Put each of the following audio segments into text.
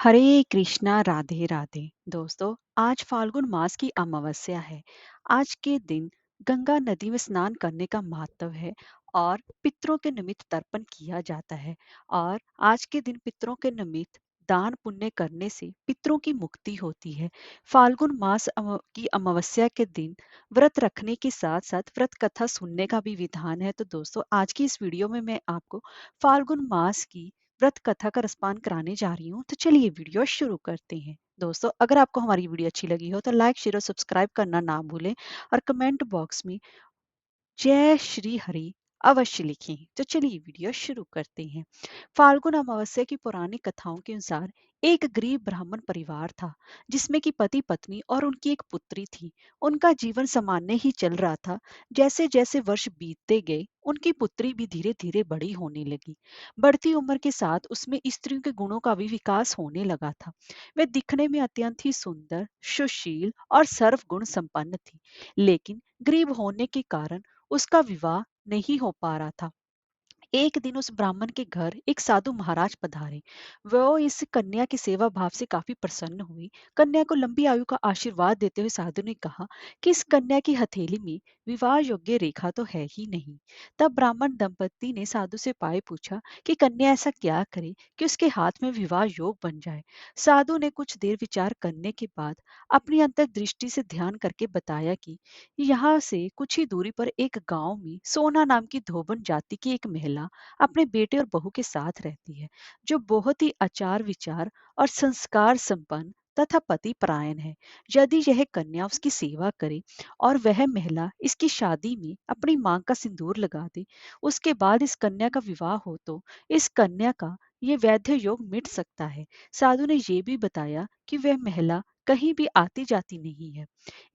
हरे कृष्णा राधे राधे। दोस्तों, आज फाल्गुन मास की अमावस्या है। आज के दिन गंगा नदी में स्नान करने का महत्व है और पितरों के निमित्त तर्पण किया जाता है। और आज के दिन पितरों के निमित्त दान पुण्य करने से पितरों की मुक्ति होती है। फाल्गुन मास की अमावस्या के दिन व्रत रखने के साथ साथ व्रत कथा सुनने का भी विधान है। तो दोस्तों, आज की इस वीडियो में मैं आपको फाल्गुन मास की व्रत कथा का रसपान कराने जा रही हूँ। तो चलिए वीडियो शुरू करते हैं। दोस्तों, अगर आपको हमारी वीडियो अच्छी लगी हो तो लाइक शेयर और सब्सक्राइब करना ना भूलें और कमेंट बॉक्स में जय श्री हरि अवश्य लिखें। तो चलिए वीडियो शुरू करते हैं। फाल्गुन अमावस्या की पौराणिक कथाओं के अनुसार एक गरीब ब्राह्मण परिवार था जिसमें कि पति पत्नी और उनकी एक पुत्री थी। उनका जीवन सामान्य ही चल रहा था। जैसे जैसे वर्ष बीतते गए उनकी पुत्री भी धीरे धीरे बड़ी होने लगी। बढ़ती उम्र के साथ उसमें स्त्रियों के गुणों का भी विकास होने लगा था। वह दिखने में अत्यंत ही सुंदर, सुशील और सर्वगुण संपन्न थी। लेकिन गरीब होने के कारण उसका विवाह नहीं हो पा रहा था। एक दिन उस ब्राह्मण के घर एक साधु महाराज पधारे। वो इस कन्या की सेवा भाव से काफी प्रसन्न हुई। कन्या को लंबी आयु का आशीर्वाद देते हुए साधु ने कहा कि इस कन्या की हथेली में विवाह योग्य रेखा तो है ही नहीं। तब ब्राह्मण दंपति ने साधु से पाए पूछा कि कन्या ऐसा क्या करे कि उसके हाथ में विवाह योग बन जाए। साधु ने कुछ देर विचार करने के बाद अपनी अंतर्दृष्टि से ध्यान करके बताया कि यहाँ से कुछ ही दूरी पर एक गांव में सोना नाम की धोबन जाति की एक महिला अपने बेटे और बहू के साथ रहती है, जो बहुत ही आचार विचार और संस्कार संपन्न तथा पति परायण है। यदि यह कन्या उसकी सेवा करे और वह महिला इसकी शादी में अपनी मांग का सिंदूर लगा दे, उसके बाद इस कन्या का विवाह हो तो इस कन्या का ये वैध योग मिट सकता है। साधु ने ये भी बताया कि वह महिला कहीं भी आती जाती नहीं है।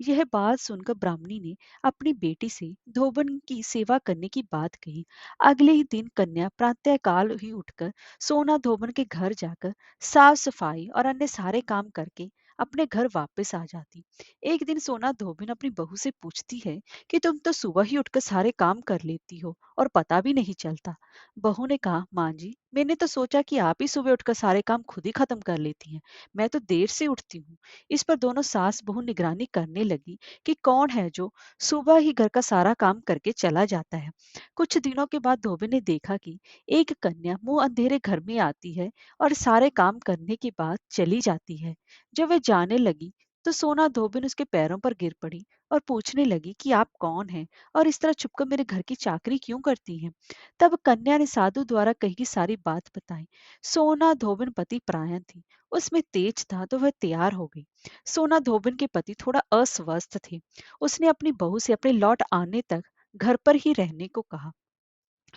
यह बात सुनकर ब्राह्मणी ने अपनी बेटी से धोबन की सेवा करने की बात कही। अगले ही दिन कन्या प्रातःकाल ही उठकर सोना धोबन के घर जाकर साफ सफाई और अन्य सारे काम करके अपने घर वापस आ जाती। एक दिन सोना धोबिन अपनी बहू से पूछती है कि तुम तो सुबह ही उठकर सारे काम कर लेती हो और पता भी नहीं चलता। बहू ने कहा, माँ जी, मैंने तो सोचा कि आप ही सुबह उठकर सारे काम खुद ही खत्म कर लेती हैं। मैं तो देर से उठती हूँ। इस पर दोनों सास बहू निगरानी करने लगी कि कौन है जो सुबह ही घर का सारा काम करके चला जाता है। कुछ दिनों के बाद धोबी ने देखा कि एक कन्या मुंह अंधेरे घर में आती है और सारे काम करने के बाद चली जाती है। जब वह जाने लगी तो सोना धोबिन उसके पैरों पर गिर पड़ी और पूछने लगी कि आप कौन हैं और इस तरह छुपकर मेरे घर की चाकरी क्यों करती हैं। तब कन्या ने साधु द्वारा कही सारी बात बताई। सोना धोबिन पति परायण थी, उसमें तेज था तो वह तैयार हो गई। सोना धोबिन के पति थोड़ा अस्वस्थ थे। उसने अपनी बहू से अपने लौट आने तक घर पर ही रहने को कहा।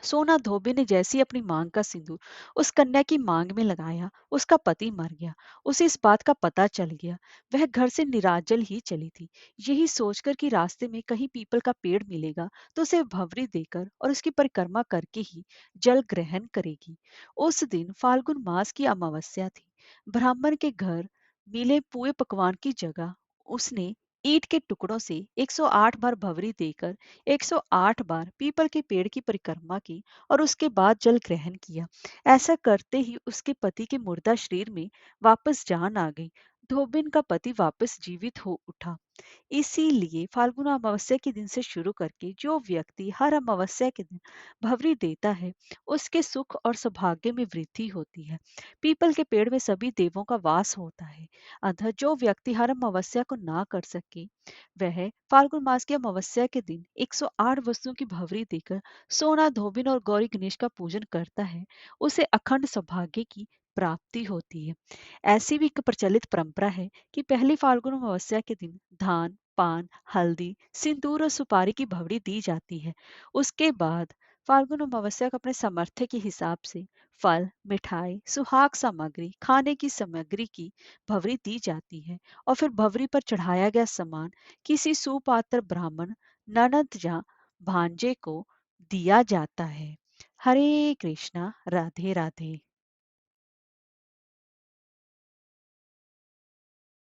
सोना धोबी ने जैसी अपनी मांग का सिंदूर उस कन्या की मांग में लगाया, उसका पति मर गया। उसे इस बात का पता चल गया। वह घर से निराजल ही चली थी, यही सोचकर कि रास्ते में कहीं पीपल का पेड़ मिलेगा तो उसे भवरी देकर और उसकी परिक्रमा करके ही जल ग्रहण करेगी। उस दिन फाल्गुन मास की अमावस्या थी। ब्राह्मण के घर मिले पुए पकवान की जगह उसने ईंट के टुकड़ों से 108 बार भवरी देकर 108 बार पीपल के पेड़ की परिक्रमा की और उसके बाद जल ग्रहण किया। ऐसा करते ही उसके पति के मुर्दा शरीर में वापस जान आ गई। धोबिन का पति वापस जीवित हो उठा। इसीलिए फाल्गुन अमावस्या के दिन से शुरू करके जो व्यक्ति हर अमावस्या के दिन भवरी देता है, उसके सुख और सौभाग्य में वृद्धि होती है। पीपल के पेड़ में सभी देवों का वास होता है। अतः जो व्यक्ति हर अमावस्या को ना कर सके, वह फाल्गुन मास की अमावस्या के दिन 108 वस्तुओं की भवरी देकर सोना धोबिन और गौरी गणेश का पूजन करता है, उसे अखंड सौभाग्य की प्राप्ति होती है। ऐसी भी एक प्रचलित परंपरा है कि पहली फाल्गुन अमावस्या के दिन धान, पान, हल्दी, सिंदूर और सुपारी की भवरी दी जाती है। उसके बाद फाल्गुन अमावस्या को अपने सामर्थ्य के हिसाब से फल, मिठाई, सुहाग सामग्री, खाने की सामग्री की भवरी दी जाती है और फिर भवरी पर चढ़ाया गया सामान किसी सुपात्र ब्राह्मण, ननद या भांजे को दिया जाता है। हरे कृष्णा, राधे राधे।